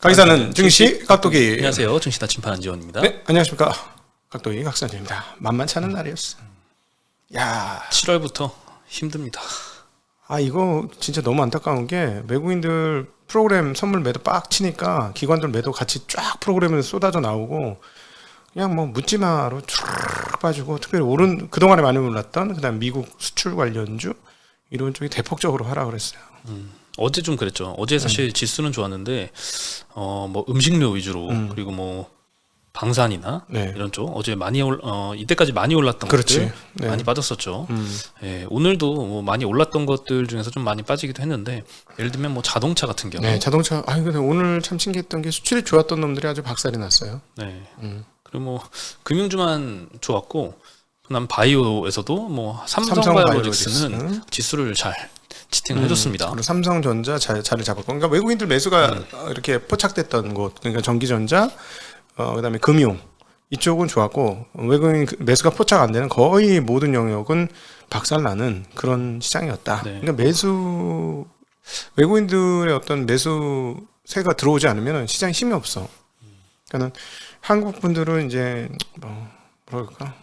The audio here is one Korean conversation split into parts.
강의사는 증시 깍두기. 안녕하세요. 증시 나침판 안지원입니다. 네, 안녕하십니까. 깍두기 각선입니다. 만만치 않은 날이었어. 야, 7월부터 힘듭니다. 이거 진짜 너무 안타까운 게 외국인들 프로그램 선물 매도 빡 치니까 기관들 매도 같이 쫙 프로그램에 쏟아져 나오고 그냥 뭐 묻지마로 쭉 빠지고, 특별히 그동안에 많이 올랐던 그다음 미국 수출 관련주 이런 쪽이 대폭적으로 하락을 했어요. 어제 좀 그랬죠. 어제 사실 지수는 좋았는데 뭐 음식료 위주로 그리고 뭐 방산이나 네. 이런 쪽 어제 많이 이때까지 많이 올랐던 그렇지. 것들 네. 많이 빠졌었죠. 예, 오늘도 뭐 많이 올랐던 것들 중에서 좀 많이 빠지기도 했는데, 예를 들면 뭐 자동차 같은 경우. 네, 자동차. 근데 오늘 참 신기했던 게 수출이 좋았던 놈들이 아주 박살이 났어요. 네. 그리고 뭐 금융주만 좋았고, 그다음 바이오에서도 뭐 삼성바이오로직스는 지수를 잘 지탱을 해줬습니다. 그리고 삼성전자 자리를 잡았고, 그러니까 외국인들 매수가 이렇게 포착됐던 곳, 그러니까 전기전자, 그다음에 금융 이쪽은 좋았고, 외국인 매수가 포착 안 되는 거의 모든 영역은 박살나는 그런 시장이었다. 네. 그러니까 외국인들의 어떤 매수세가 들어오지 않으면 시장에 힘이 없어. 그러니까는 한국 분들은 이제 뭐랄까,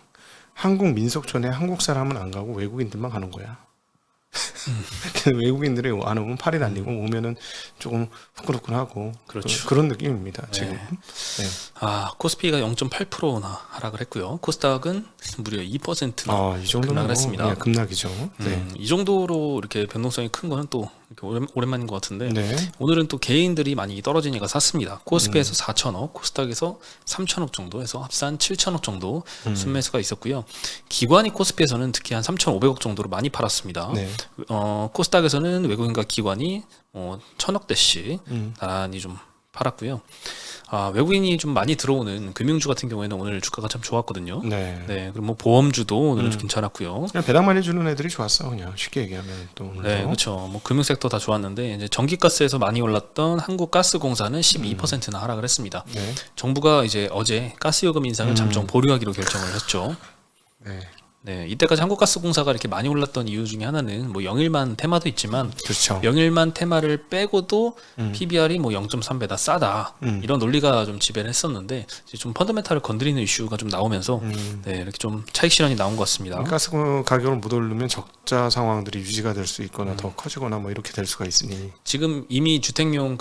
한국 민속촌에 한국 사람은 안 가고 외국인들만 가는 거야. 외국인들이 안 오면 팔이 날리고, 오면은 조금 후끈후끈하고. 그렇죠. 그런 느낌입니다. 지금. 네. 코스피가 0.8%나 하락을 했고요. 코스닥은 무려 2%나 이 정도는 급락을 했습니다. 급락이죠. 네. 이 정도로 이렇게 변동성이 큰 거는 또 이렇게 오랜만인 것 같은데, 네. 오늘은 또 개인들이 많이 떨어지니까 샀습니다. 코스피에서 4천억, 코스닥에서 3천억 정도 해서 합산 7천억 정도 순매수가 있었고요. 기관이 코스피에서는 특히 한 3,500억 정도로 많이 팔았습니다. 네. 코스닥에서는 외국인과 기관이 1,000억대씩 나란히 좀 팔았고요. 외국인이 좀 많이 들어오는 금융주 같은 경우에는 오늘 주가가 참 좋았거든요. 네. 그리고 뭐 보험주도 오늘은 좀 괜찮았고요. 그냥 배당 많이 주는 애들이 좋았어, 그냥 쉽게 얘기하면. 또 네, 그렇죠. 뭐 금융 섹터 다 좋았는데, 이제 전기가스에서 많이 올랐던 한국가스공사는 12%나 하락을 했습니다. 네. 정부가 이제 어제 가스요금 인상을 잠정 보류하기로 결정을 했죠. 네. 네, 이때까지 한국가스공사가 이렇게 많이 올랐던 이유 중에 하나는 뭐 영일만 테마도 있지만, 그렇죠. 영일만 테마를 빼고도 PBR이 뭐 0.3배다 싸다 이런 논리가 좀 지배를 했었는데, 이제 좀 펀더멘탈을 건드리는 이슈가 좀 나오면서 네, 이렇게 좀 차익 실현이 나온 것 같습니다. 가스 가격을 못 오르면 적자 상황들이 유지가 될 수 있거나 더 커지거나 뭐 이렇게 될 수가 있으니, 지금 이미 주택용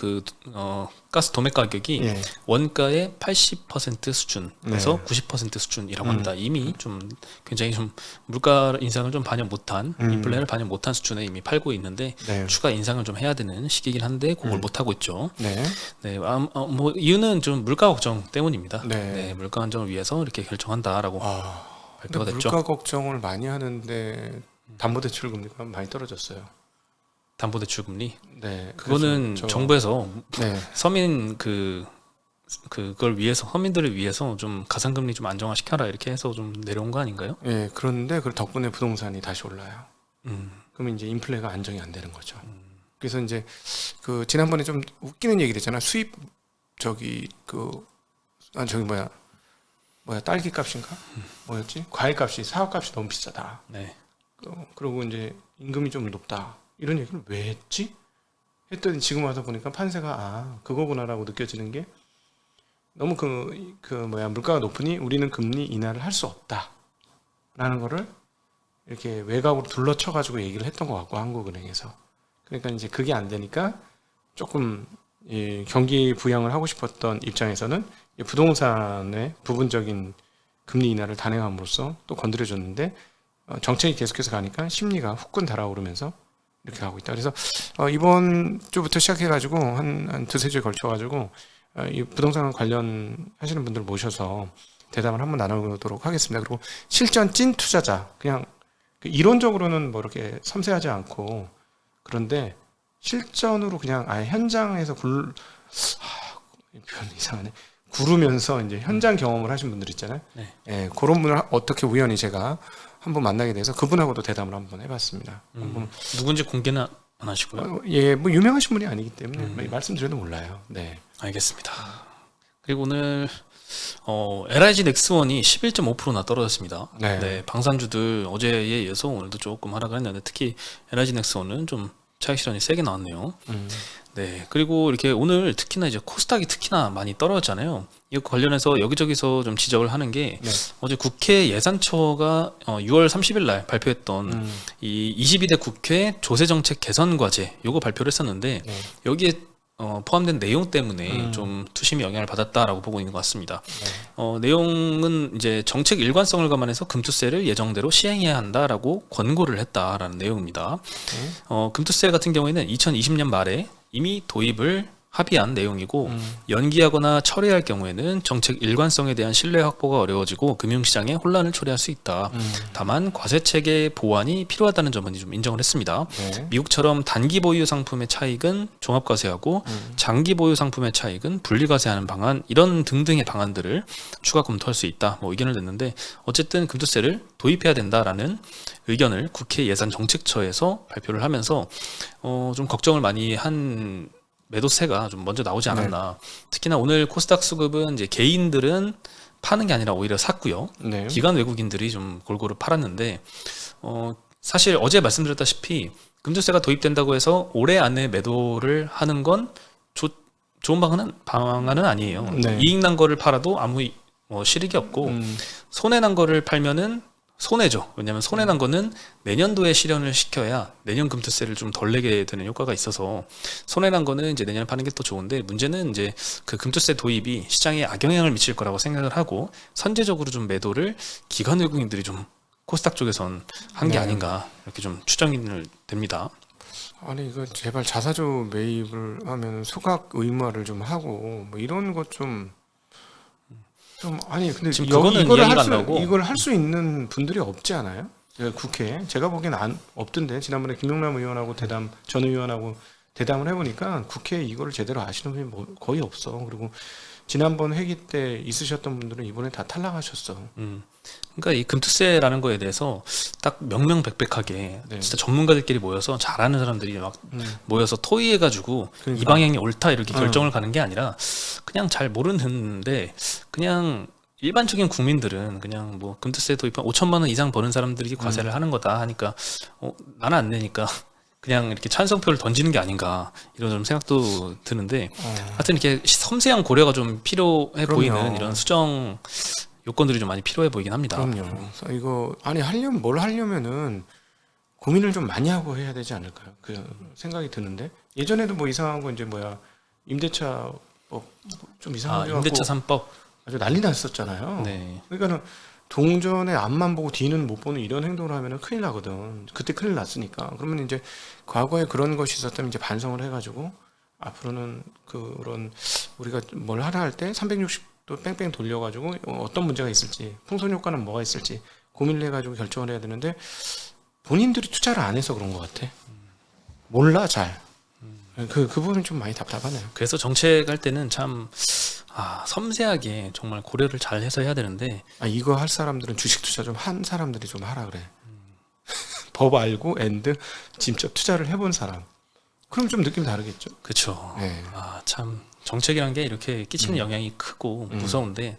가스 도매 가격이 예. 원가의 80% 수준에서 90% 수준이라고 합니다. 이미 좀 굉장히 좀 물가 인상을 좀 반영 못한, 인플레를 반영 못한 수준에 이미 팔고 있는데, 네. 추가 인상을 좀 해야 되는 시기긴 한데 그걸 못 하고 있죠. 네. 네, 뭐 이유는 좀 물가 걱정 때문입니다. 네. 네, 물가 안정을 위해서 이렇게 결정한다라고 발표가 근데 됐죠. 물가 걱정을 많이 하는데 담보대출 금리가 많이 떨어졌어요. 담보대출금리. 네. 그거는 그래서 정부에서 네. 서민 그걸 위해서, 서민들을 위해서 좀 가상금리 좀 안정화시켜라 이렇게 해서 좀 내려온 거 아닌가요? 예, 그런데 그 덕분에 부동산이 다시 올라요. 그러면 이제 인플레가 안정이 안 되는 거죠. 그래서 이제 지난번에 좀 웃기는 얘기를 했잖아. 딸기 값인가? 뭐였지? 과일 값이, 사과 값이 너무 비싸다. 네. 그리고 이제 임금이 좀 높다. 이런 얘기를 왜 했지? 했더니 지금 와서 보니까 판세가 그거구나라고 느껴지는 게, 너무 물가가 높으니 우리는 금리 인하를 할 수 없다라는 거를 이렇게 외곽으로 둘러쳐가지고 얘기를 했던 것 같고, 한국은행에서. 그러니까 이제 그게 안 되니까 조금 경기 부양을 하고 싶었던 입장에서는 부동산의 부분적인 금리 인하를 단행함으로써 또 건드려줬는데, 정책이 계속해서 가니까 심리가 후끈 달아오르면서 이렇게 가고 있다. 그래서 이번 주부터 시작해가지고 한 두세 주에 걸쳐가지고 이 부동산 관련하시는 분들 모셔서 대담을 한번 나누도록 하겠습니다. 그리고 실전 찐 투자자, 그냥 이론적으로는 뭐 이렇게 섬세하지 않고, 그런데 실전으로 그냥 현장에서 표현 이상하네. 구르면서 이제 현장 경험을 하신 분들 있잖아요. 네. 예, 그런 분을 어떻게 우연히 제가 한번 만나게 돼서 그분하고도 대담을 한번 해봤습니다. 누군지 공개는 안 하시고요. 뭐 유명하신 분이 아니기 때문에 말씀드려도 몰라요. 네. 알겠습니다. 그리고 오늘 LIG 넥스원이 11.5%나 떨어졌습니다. 네. 네, 방산주들 어제에 이어서 오늘도 조금 하락을 했는데, 특히 LIG 넥스원은 좀 차익 실현이 세게 나왔네요. 음. 네, 그리고 이렇게 오늘 특히나 이제 코스닥이 특히나 많이 떨어졌잖아요. 이거 관련해서 여기저기서 좀 지적을 하는 게 네. 어제 국회 예산처가 6월 30일 날 발표했던 이 22대 국회 조세정책 개선 과제 요거 발표를 했었는데 네. 여기에 포함된 내용 때문에 음. 좀 투심이 영향을 받았다라고 보고 있는 것 같습니다. 네. 내용은 이제 정책 일관성을 감안해서 금투세를 예정대로 시행해야 한다라고 권고를 했다라는 내용입니다. 금투세 같은 경우에는 2020년 말에 이미 도입을 합의한 내용이고 연기하거나 철회할 경우에는 정책 일관성에 대한 신뢰 확보가 어려워지고 금융시장에 혼란을 초래할 수 있다. 다만 과세체계 보완이 필요하다는 점은 좀 인정을 했습니다. 네. 미국처럼 단기 보유 상품의 차익은 종합과세하고 장기 보유 상품의 차익은 분리과세하는 방안 이런 등등의 방안들을 추가 검토할 수 있다. 뭐 의견을 냈는데 어쨌든 금투세를 도입해야 된다라는 의견을 국회 예산정책처에서 발표를 하면서 좀 걱정을 많이 한 매도세가 좀 먼저 나오지 않았나. 특히나 오늘 코스닥 수급은 이제 개인들은 파는 게 아니라 오히려 샀고요. 네. 기관 외국인들이 좀 골고루 팔았는데 사실 어제 말씀드렸다시피 금투세가 도입된다고 해서 올해 안에 매도를 하는 건 좋은 방안은 아니에요. 네. 이익 난 거를 팔아도 아무 실익이 없고 손해 난 거를 팔면은 손해죠. 왜냐하면 손해 난 거는 내년도에 실현을 시켜야 내년 금투세를 좀 덜 내게 되는 효과가 있어서 손해 난 거는 이제 내년에 파는 게 또 좋은데 문제는 이제 그 금투세 도입이 시장에 악영향을 미칠 거라고 생각을 하고 선제적으로 좀 매도를 기관 외국인들이 좀 코스닥 쪽에선 한 게 네. 아닌가 이렇게 좀 추정이 됩니다. 아니 이거 제발 자사주 매입을 하면 소각 의무화를 좀 하고 뭐 이런 것 좀 아니 근데 지금 그거는 이거를 이야기가 안 나오고. 이걸 할 수 있는 분들이 없지 않아요? 국회에 제가 보기엔 없던데 지난번에 김용남 의원하고 전 의원하고 대담을 해보니까 국회에 이거를 제대로 아시는 분이 뭐 거의 없어. 그리고 지난번 회기 때 있으셨던 분들은 이번에 다 탈락하셨어. 그러니까 이 금투세라는 거에 대해서 딱 명명백백하게 네. 진짜 전문가들끼리 모여서 잘하는 사람들이 막 모여서 토의해가지고 그러니까. 이 방향이 옳다 이렇게 결정을 가는 게 아니라 그냥 잘 모르는데 그냥 일반적인 국민들은 그냥 뭐 금투세 도입한 5천만 원 이상 버는 사람들이 과세를 하는 거다 하니까 나는 안 내니까 그냥 이렇게 찬성표를 던지는 게 아닌가 이런 좀 생각도 드는데 하여튼 이렇게 섬세한 고려가 좀 필요해 그럼요. 보이는 이런 수정 요건들이 좀 많이 필요해 보이긴 합니다. 그럼요. 이거 아니 뭘 하려면은 고민을 좀 많이 하고 해야 되지 않을까요? 그 생각이 드는데 예전에도 뭐 이상한 거 이제 임대차 좀 이상하게 임대차 갖고 3법. 아주 난리 났었잖아요. 네. 그러니까는 동전의 앞만 보고 뒤는 못 보는 이런 행동을 하면은 큰일 나거든. 그때 큰일 났으니까. 그러면 이제 과거에 그런 것이 있었다면 이제 반성을 해가지고 앞으로는 그런 우리가 뭘 하나 할 때 360도 뺑뺑 돌려가지고 어떤 문제가 있을지 풍선 효과는 뭐가 있을지 고민을 해가지고 결정을 해야 되는데 본인들이 투자를 안 해서 그런 것 같아. 몰라 잘. 그 부분은 좀 많이 답답하네요. 그래서 정책할 때는 참 섬세하게 정말 고려를 잘 해서 해야 되는데 이거 할 사람들은 주식 투자 좀 한 사람들이 좀 하라 그래. 법 알고 직접 투자를 해본 사람. 그럼 좀 느낌 다르겠죠. 그렇죠. 네. 참 정책이란 게 이렇게 끼치는 영향이 크고 무서운데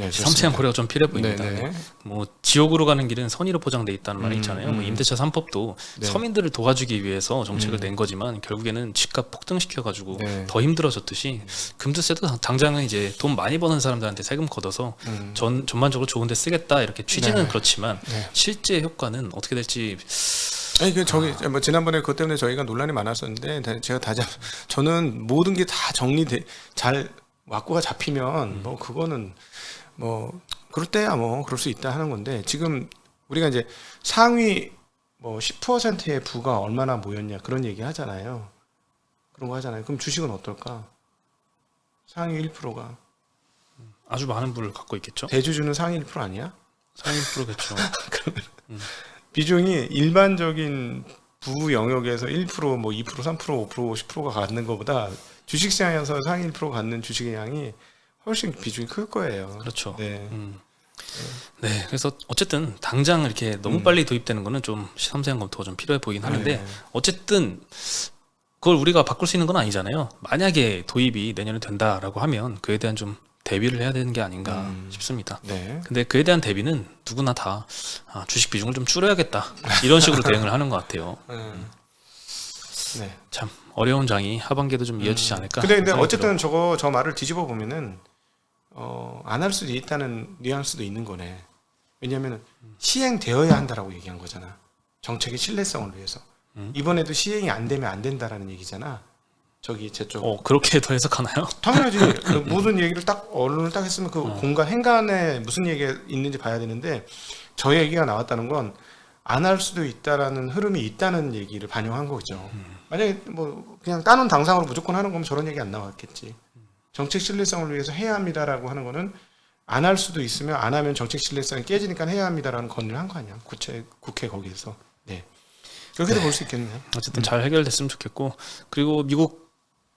네, 섬세한 고려가 좀 필요해 보입니다. 네네. 뭐 지옥으로 가는 길은 선의로 포장돼 있다는 말이 있잖아요. 뭐 임대차 3법도 네. 서민들을 도와주기 위해서 정책을 낸 거지만 결국에는 집값 폭등시켜 가지고 네. 더 힘들어졌듯이 금투세도 당장은 이제 돈 많이 버는 사람들한테 세금 걷어서 전반적으로 좋은 데 쓰겠다 이렇게 취지는 네. 그렇지만 네. 실제 효과는 어떻게 될지 아니 뭐 지난번에 그것 때문에 저희가 논란이 많았었는데 제가 저는 모든 게 다 잘 왁구가 잡히면 뭐 그거는 뭐 그럴 때야 뭐 그럴 수 있다 하는 건데 지금 우리가 이제 상위 뭐 10%의 부가 얼마나 모였냐 그런 얘기 하잖아요. 그런 거 하잖아요. 그럼 주식은 어떨까? 상위 1%가 아주 많은 부를 갖고 있겠죠. 대주주는 상위 1% 아니야? 상위 프로겠죠. 비중이 일반적인 부 영역에서 1%, 뭐 2%, 3%, 5%, 10%가 갖는 것보다 주식시장에서 상위 1% 갖는 주식의 양이 훨씬 비중이 클 거예요. 그렇죠. 네. 네, 그래서 어쨌든 당장 이렇게 너무 빨리 도입되는 거는 좀 섬세한 검토가 좀 필요해 보이긴 하는데 네. 어쨌든 그걸 우리가 바꿀 수 있는 건 아니잖아요. 만약에 도입이 내년에 된다라고 하면 그에 대한 좀 대비를 해야 되는 게 아닌가 싶습니다. 네. 근데 그에 대한 대비는 누구나 다 주식 비중을 좀 줄여야겠다 이런 식으로 대응을 하는 것 같아요. 네. 참 어려운 장이 하반기에도 좀 이어지지 않을까. 근데 생각이 어쨌든 들어요. 저 말을 뒤집어 보면은 안 할 수도 있다는 뉘앙스도 있는 거네. 왜냐하면 시행되어야 한다라고 얘기한 거잖아. 정책의 신뢰성을 위해서. 이번에도 시행이 안 되면 안 된다라는 얘기잖아. 저기 제쪽. 그렇게 더 해석하나요? 당연하지. 그 모든 얘기를 딱 언론을 딱 했으면 그 공간 행간에 무슨 얘기가 있는지 봐야 되는데 저 얘기가 나왔다는 건 안 할 수도 있다라는 흐름이 있다는 얘기를 반영한 거죠. 만약에 뭐 그냥 따놓은 당상으로 무조건 하는 거면 저런 얘기 안 나왔겠지. 정책 신뢰성을 위해서 해야 합니다라고 하는 거는 안 할 수도 있으면 안 하면 정책 신뢰성이 깨지니까 해야 합니다라는 건의를 한 거 아니야. 국회 거기에서. 네. 그렇게도 볼 수 있겠네요. 어쨌든 잘 해결됐으면 좋겠고, 그리고 미국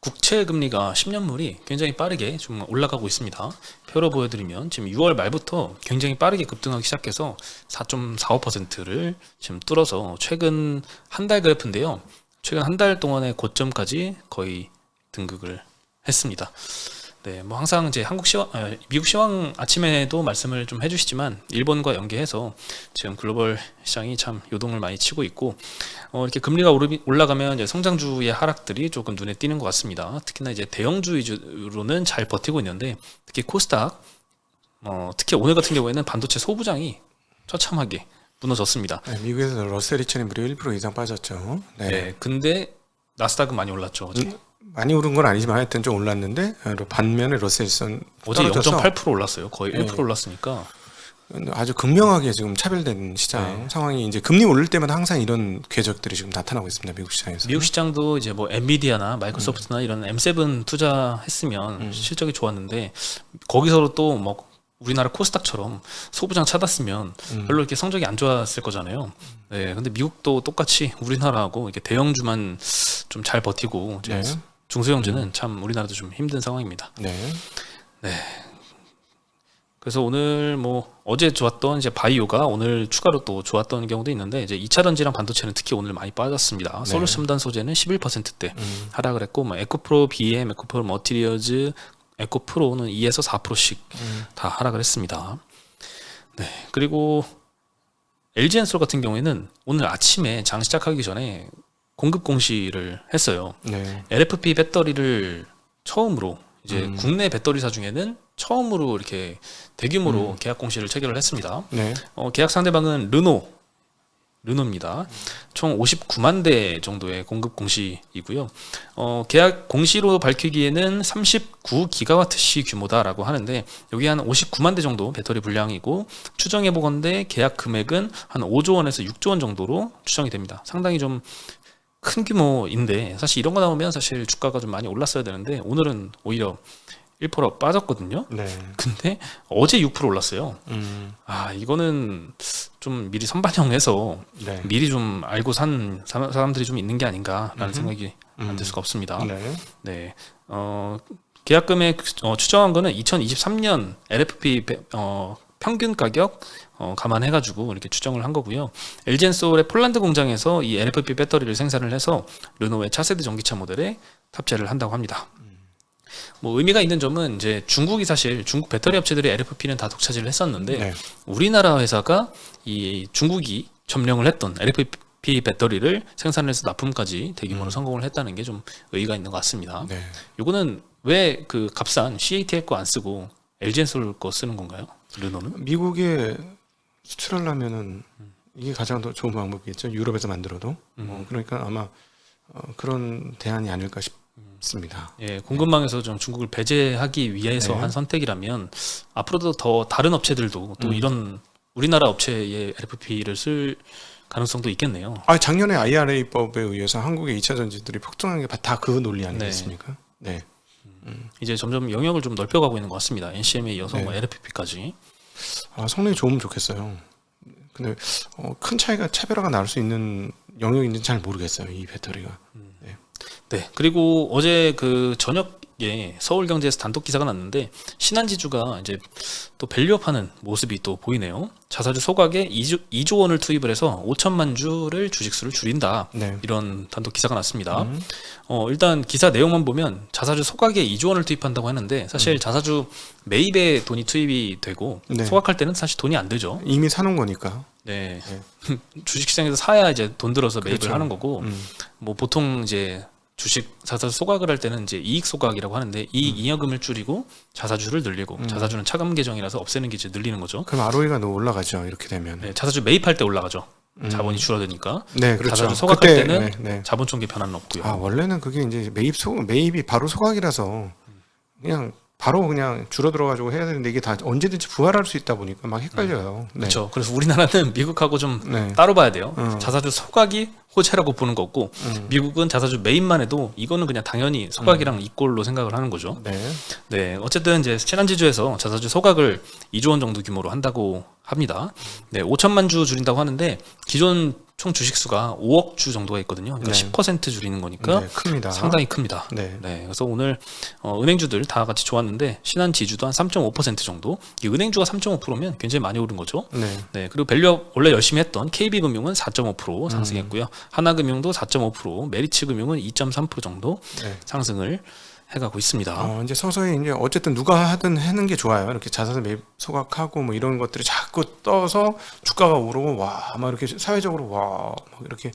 국채 금리가 10년물이 굉장히 빠르게 좀 올라가고 있습니다. 표로 보여드리면 지금 6월 말부터 굉장히 빠르게 급등하기 시작해서 4.45%를 지금 뚫어서 최근 한 달 그래프인데요. 최근 한 달 동안의 고점까지 거의 등극을 했습니다. 네, 뭐 항상 이제 미국 시황 아침에도 말씀을 좀 해주시지만 일본과 연계해서 지금 글로벌 시장이 참 요동을 많이 치고 있고 이렇게 금리가 올라가면 이제 성장주의 하락들이 조금 눈에 띄는 것 같습니다. 특히나 이제 대형주 위주로는 잘 버티고 있는데 특히 코스닥 특히 오늘 같은 경우에는 반도체 소부장이 처참하게 무너졌습니다. 네, 미국에서 러셀 2000이 무려 1% 이상 빠졌죠. 네. 네, 근데 나스닥은 많이 올랐죠. 어제. 많이 오른 건 아니지만 하여튼 좀 올랐는데 반면에 러셀선 어제 0.8% 올랐어요. 거의 1% 올랐으니까. 아주 극명하게 지금 차별된 시장 상황이 이제 금리 오를 때마다 항상 이런 궤적들이 지금 나타나고 있습니다. 미국 시장에서. 미국 시장도 이제 뭐 엔비디아나 마이크로소프트나 이런 M7 투자했으면 실적이 좋았는데 거기서도 또 뭐 우리나라 코스닥처럼 소부장 찾았으면 별로 이렇게 성적이 안 좋았을 거잖아요. 네, 근데 미국도 똑같이 우리나라하고 이렇게 대형주만 좀 잘 버티고 네. 중소형주는 참 우리나라도 좀 힘든 상황입니다. 네. 네. 그래서 오늘 뭐 어제 좋았던 이제 바이오가 오늘 추가로 또 좋았던 경우도 있는데 이제 2차 전지랑 반도체는 특히 오늘 많이 빠졌습니다. 네. 솔루션 첨단 소재는 11%대 하락을 했고 뭐 에코프로 BM, 에코프로 머티리얼즈, 에코프로는 2에서 4%씩 다 하락을 했습니다. 네. 그리고 LG엔솔 같은 경우에는 오늘 아침에 장 시작하기 전에 공급 공시를 했어요. 네. LFP 배터리를 처음으로 이제 국내 배터리사 중에는 처음으로 이렇게 대규모로 계약 공시를 체결을 했습니다. 네. 계약 상대방은 르노입니다. 총 59만 대 정도의 공급 공시이고요. 계약 공시로 밝히기에는 39기가와트시 규모다라고 하는데 여기 한 59만 대 정도 배터리 분량이고 추정해 보건대 계약 금액은 한 5조 원에서 6조 원 정도로 추정이 됩니다. 상당히 좀 큰 규모인데 사실 이런 거 나오면 사실 주가가 좀 많이 올랐어야 되는데 오늘은 오히려 1% 빠졌거든요. 네. 근데 어제 6% 올랐어요. 이거는 좀 미리 선반영해서 네. 미리 좀 알고 산 사람들이 좀 있는 게 아닌가라는 생각이 안 들 수가 없습니다. 네. 네. 계약 금액 추정한 거는 2023년 LFP 평균 가격 감안해가지고 이렇게 추정을 한 거고요. LG엔솔의 폴란드 공장에서 이 LFP 배터리를 생산을 해서 르노의 차세대 전기차 모델에 탑재를 한다고 합니다. 뭐 의미가 있는 점은 이제 중국이 사실 중국 배터리 업체들이 LFP는 다 독차지를 했었는데 네. 우리나라 회사가 이 중국이 점령을 했던 LFP 배터리를 생산해서 납품까지 대규모로 성공을 했다는 게 좀 의의가 있는 것 같습니다. 네. 이거는 왜 그 값싼 CATL 거 안 쓰고 LG엔솔 거 쓰는 건가요? 르노는? 미국에 수출하려면은 이게 가장 더 좋은 방법이겠죠. 유럽에서 만들어도. 그러니까 아마 그런 대안이 아닐까 싶습니다. 예, 공급망에서 좀 중국을 배제하기 위해서 네. 한 선택이라면 앞으로도 더 다른 업체들도 또 이런 우리나라 업체의 LFP를 쓸 가능성도 있겠네요. 작년에 IRA법에 의해서 한국의 2차 전지들이 폭등한 게 다 그 논리 아니겠습니까? 네. 이제 점점 영역을 좀 넓혀가고 있는 것 같습니다. NCM에 이어서 네. 뭐 LFP까지. 성능이 좋으면 좋겠어요. 근데 큰 차별화가 나올 수 있는 영역인지는 잘 모르겠어요. 이 배터리가. 네. 네. 그리고 어제 그 저녁 서울경제에서 단독 기사가 났는데 신한지주가 이제 또 밸류업하는 모습이 또 보이네요. 자사주 소각에 2조 원을 투입을 해서 5천만 주를 주식수를 줄인다. 네. 이런 단독 기사가 났습니다. 일단 기사 내용만 보면 자사주 소각에 2조 원을 투입한다고 하는데 사실 자사주 매입에 돈이 투입이 되고 네. 소각할 때는 사실 돈이 안 들죠. 이미 사놓은 거니까. 네. 주식시장에서 사야 이제 돈 들어서 매입을 그렇죠. 하는 거고 뭐 보통 이제 주식 자사주 소각을 할 때는 이제 이익 소각이라고 하는데 이익 잉여금을 줄이고 자사주를 늘리고 자사주는 차감 계정이라서 없애는 게 이제 늘리는 거죠. 그럼 ROE가 너무 올라가죠. 이렇게 되면. 네, 자사주 매입할 때 올라가죠. 자본이 줄어드니까. 네, 그렇죠. 자사주 소각할 그때, 때는 네, 네. 자본 총계 변화는 없고요. 아, 원래는 그게 이제 매입이 바로 소각이라서 그냥 바로 그냥 줄어들어가지고 해야 되는데 이게 다 언제든지 부활할 수 있다 보니까 막 헷갈려요. 네. 그렇죠. 그래서 우리나라는 미국하고 좀 네. 따로 봐야 돼요. 자사주 소각이 호재라고 보는 거고 음. 미국은 자사주 매입만 해도 이거는 그냥 당연히 소각이랑 이꼴로 생각을 하는 거죠. 네. 네, 어쨌든 이제 신한지주에서 자사주 소각을 2조 원 정도 규모로 한다고 합니다. 네, 5천만 주 줄인다고 하는데 기존 총 주식 수가 5억 주 정도가 있거든요. 그러니까 네. 10% 줄이는 거니까 네, 큽니다. 상당히 큽니다. 네. 네, 그래서 오늘 은행주들 다 같이 좋았는데 신한지주도 한 3.5% 정도. 이 은행주가 3.5%면 굉장히 많이 오른 거죠. 네. 네, 그리고 밸류업 원래 열심히 했던 KB금융은 4.5% 상승했고요. 하나금융도 4.5%, 메리츠금융은 2.3% 정도 네. 상승을 해가고 있습니다. 이제 서서히 이제 어쨌든 누가 하든 하는 게 좋아요. 이렇게 자사주 매입 소각하고 뭐 이런 것들이 자꾸 떠서 주가가 오르고 와, 막 이렇게 사회적으로 와, 막 이렇게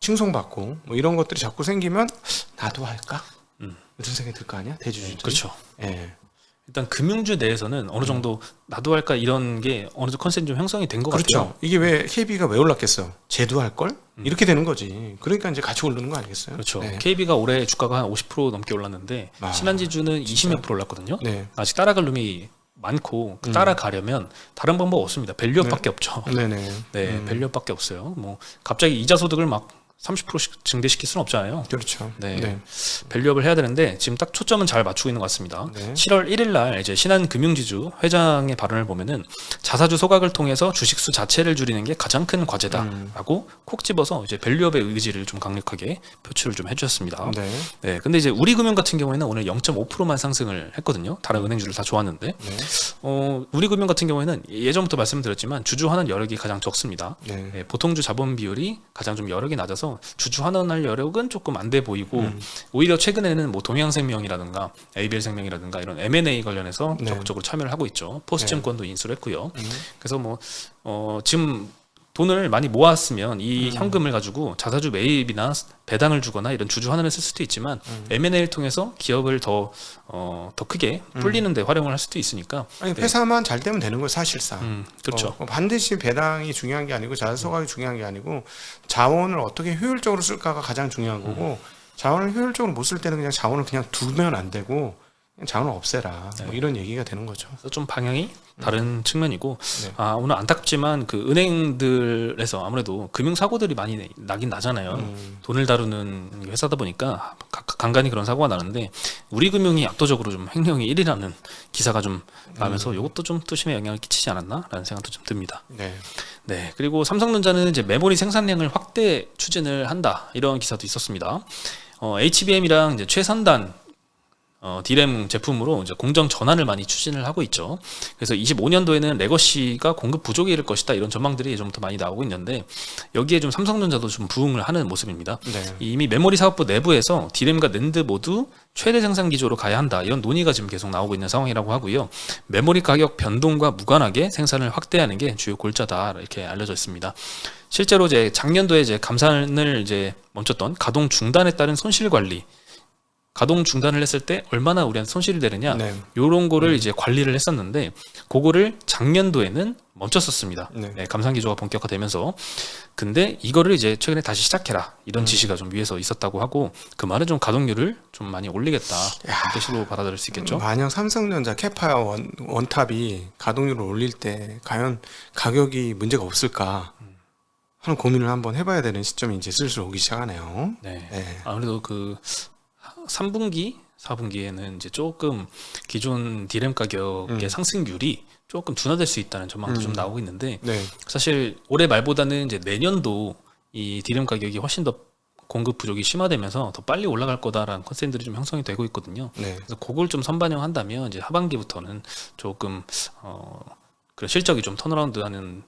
칭송받고 뭐 이런 것들이 자꾸 생기면 나도 할까? 이런 생각이 들 거 아니야? 대주주들. 그렇죠. 예. 일단 금융주 내에서는 어느 정도 나도 할까 이런 게 어느 정도 컨셉이 좀 형성이 된 것 그렇죠. 같아요. 이게 왜 KB가 왜 올랐겠어? 쟤도 할 걸? 이렇게 되는 거지. 그러니까 이제 같이 오르는 거 아니겠어요? 그렇죠. 네. KB가 올해 주가가 한 50% 넘게 올랐는데 아, 신한지주는 20몇 프로 올랐거든요. 네. 아직 따라갈 놈이 많고 그 따라가려면 다른 방법 없습니다. 밸류업밖에 없죠. 네네. 네, 밸류업밖에 없어요. 뭐 갑자기 이자 소득을 막 30%씩 증대시킬 수는 없잖아요. 그렇죠. 네. 밸류업을 해야 되는데 지금 딱 초점은 잘 맞추고 있는 것 같습니다. 네. 7월 1일 날 이제 신한금융지주 회장의 발언을 보면은 자사주 소각을 통해서 주식수 자체를 줄이는 게 가장 큰 과제다라고 콕 집어서 이제 밸류업의 의지를 좀 강력하게 표출을 좀 해주셨습니다. 네. 네, 근데 이제 우리금융 같은 경우에는 오늘 0.5%만 상승을 했거든요. 다른 은행주들 다 좋았는데, 네. 우리금융 같은 경우에는 예전부터 말씀드렸지만 주주 환원 여력이 가장 적습니다. 네. 네, 보통주 자본 비율이 가장 좀 여력이 낮아서 주주 환원할 여력은 조금 안 돼 보이고 오히려 최근에는 뭐 동양생명이라든가 ABL생명이라든가 이런 M&A 관련해서 네. 적극적으로 참여를 하고 있죠. 포스증권도 인수를 했고요. 그래서 뭐 지금 돈을 많이 모았으면 이 현금을 가지고 자사주 매입이나 배당을 주거나 이런 주주 환원을 쓸 수도 있지만 M&A를 통해서 기업을 더 크게 불리는 데 활용을 할 수도 있으니까 아니 회사만 잘 되면 되는 거예요 사실상. 그렇죠. 반드시 배당이 중요한 게 아니고 자산 소각이 중요한 게 아니고 자원을 어떻게 효율적으로 쓸까가 가장 중요한 거고 자원을 효율적으로 못 쓸 때는 그냥 자원을 그냥 두면 안 되고 그냥 자원을 없애라 뭐 이런 얘기가 되는 거죠. 그래서 좀 방향이 다른 측면이고 네. 오늘 안타깝지만 그 은행들에서 아무래도 금융 사고들이 많이 나긴 나잖아요. 돈을 다루는 회사다 보니까 간간히 그런 사고가 나는데 우리금융이 압도적으로 좀 횡령이 1위라는 기사가 좀 나면서 이것도 좀 투심에 영향을 끼치지 않았나라는 생각도 좀 듭니다. 네. 네, 그리고 삼성전자는 이제 메모리 생산량을 확대 추진을 한다 이런 기사도 있었습니다. HBM이랑 이제 최선단 D램 제품으로 이제 공정 전환을 많이 추진을 하고 있죠. 그래서 25년도에는 레거시가 공급 부족에 이를 것이다 이런 전망들이 예전부터 많이 나오고 있는데 여기에 좀 삼성전자도 좀 부응을 하는 모습입니다. 네. 이미 메모리 사업부 내부에서 D램과 낸드 모두 최대 생산 기조로 가야 한다 이런 논의가 지금 계속 나오고 있는 상황이라고 하고요. 메모리 가격 변동과 무관하게 생산을 확대하는 게 주요 골자다 이렇게 알려져 있습니다. 실제로 이제 작년도에 이제 감산을 이제 멈췄던 가동 중단에 따른 손실 관리 가동 중단을 했을 때 얼마나 우리한테 손실이 되느냐 네. 요런 거를 이제 관리를 했었는데 그거를 작년도에는 멈췄었습니다. 네. 네, 감산 기조가 본격화되면서 근데 이거를 이제 최근에 다시 시작해라 이런 지시가 좀 위에서 있었다고 하고 그 말은 좀 가동률을 좀 많이 올리겠다 이런 뜻으로 받아들일 수 있겠죠. 만약 삼성전자 캐파야 원탑이 가동률을 올릴 때 과연 가격이 문제가 없을까 하는 고민을 한번 해봐야 되는 시점이 이제 슬슬 오기 시작하네요. 네. 네. 아무래도 그 3분기, 4분기에는 이제 조금 기존 D램 가격의 상승률이 조금 둔화될 수 있다는 전망도 좀 나오고 있는데 네. 사실 올해 말보다는 이제 내년도 이 D램 가격이 훨씬 더 공급 부족이 심화되면서 더 빨리 올라갈 거다라는 컨센들이 좀 형성이 되고 있거든요. 네. 그래서 그걸 좀 선반영한다면 이제 하반기부터는 조금 그 실적이 좀 턴어라운드하는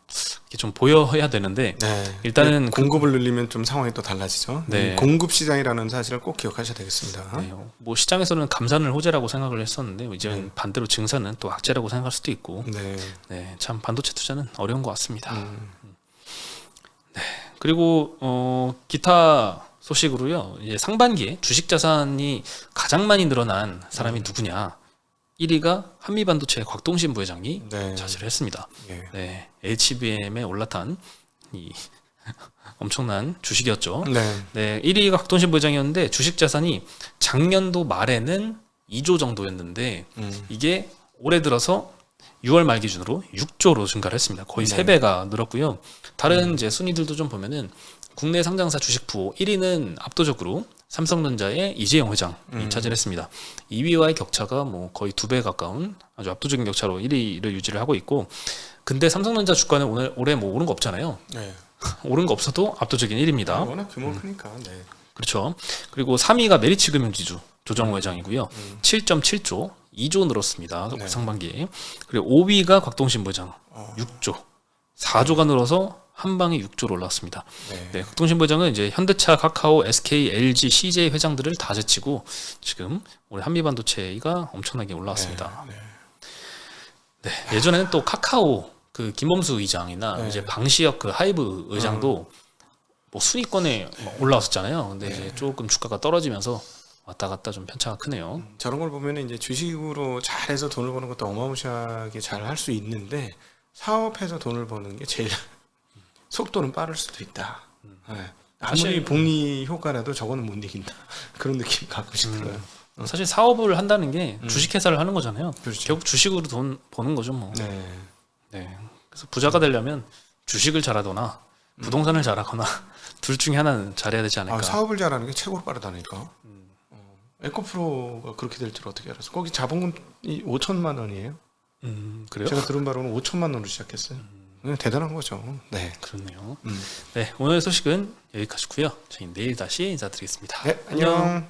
게 좀 보여야 되는데 네. 일단은 공급을 늘리면 좀 상황이 또 달라지죠. 네. 공급 시장이라는 사실을 꼭 기억하셔야 되겠습니다. 네, 뭐 시장에서는 감산을 호재라고 생각을 했었는데 이제 네. 반대로 증산은 또 악재라고 생각할 수도 있고 네. 네, 참 반도체 투자는 어려운 것 같습니다. 음. 그리고 기타 소식으로요. 이제 상반기에 주식 자산이 가장 많이 늘어난 사람이 누구냐? 1위가 한미반도체 곽동신 부회장이 네. 차지를 했습니다. 예. 네, HBM에 올라탄 이 엄청난 주식이었죠. 네. 네, 1위가 곽동신 부회장이었는데 주식 자산이 작년도 말에는 2조 정도였는데 이게 올해 들어서 6월 말 기준으로 6조로 증가를 했습니다. 거의 네. 3배가 늘었고요. 다른 이제 순위들도 좀 보면은 국내 상장사 주식 부호 1위는 압도적으로 삼성전자의 이재용 회장이 차지했습니다. 2위와의 격차가 뭐 거의 2배 가까운 아주 압도적인 격차로 1위를 유지를 하고 있고, 근데 삼성전자 주가는 올해 뭐 오른 거 없잖아요. 네. 오른 거 없어도 압도적인 1위입니다. 워낙 규모가 크니까. 네. 그렇죠. 그리고 3위가 메리츠금융지주 조정호 회장이고요. 7.7조, 2조 늘었습니다. 네. 상반기에. 그리고 5위가 곽동신 부회장 6조, 4조가 늘어서 한 방에 6조로 올랐습니다. 네. 네, 곽동신 부회장은 이제 현대차, 카카오, SK, LG, CJ 회장들을 다 제치고 지금 올해 한미반도체가 엄청나게 올라왔습니다. 네. 네, 예전에는 또 카카오 그 김범수 의장이나 네. 이제 방시혁 그 하이브 의장도 뭐 순위권에 올라왔었잖아요. 근데 이제 조금 주가가 떨어지면서 왔다 갔다 좀 편차가 크네요. 저런 걸 보면 이제 주식으로 잘해서 돈을 버는 것도 어마무시하게 잘 할 수 있는데 사업해서 돈을 버는 게 제일 속도는 빠를 수도 있다. 네. 아무리 사실- 복리 효과라도 저거는 못 이긴다. 그런 느낌 가끔씩 들어요. 사실 사업을 한다는 게 주식회사를 하는 거잖아요. 그렇죠. 결국 주식으로 돈 버는 거죠, 뭐. 네. 네. 그래서 부자가 되려면 주식을 잘하거나 부동산을 잘하거나 둘 중에 하나는 잘해야 되지 않을까. 사업을 잘하는 게 최고로 빠르다니까. 에코프로가 그렇게 될 줄 어떻게 알았어? 거기 자본금이 5천만 원이에요. 그래요? 제가 들은 바로는 5천만 원으로 시작했어요. 그냥 대단한 거죠. 네. 그렇네요. 네, 오늘 소식은 여기까지고요. 저희 내일 다시 인사드리겠습니다. 네, 안녕.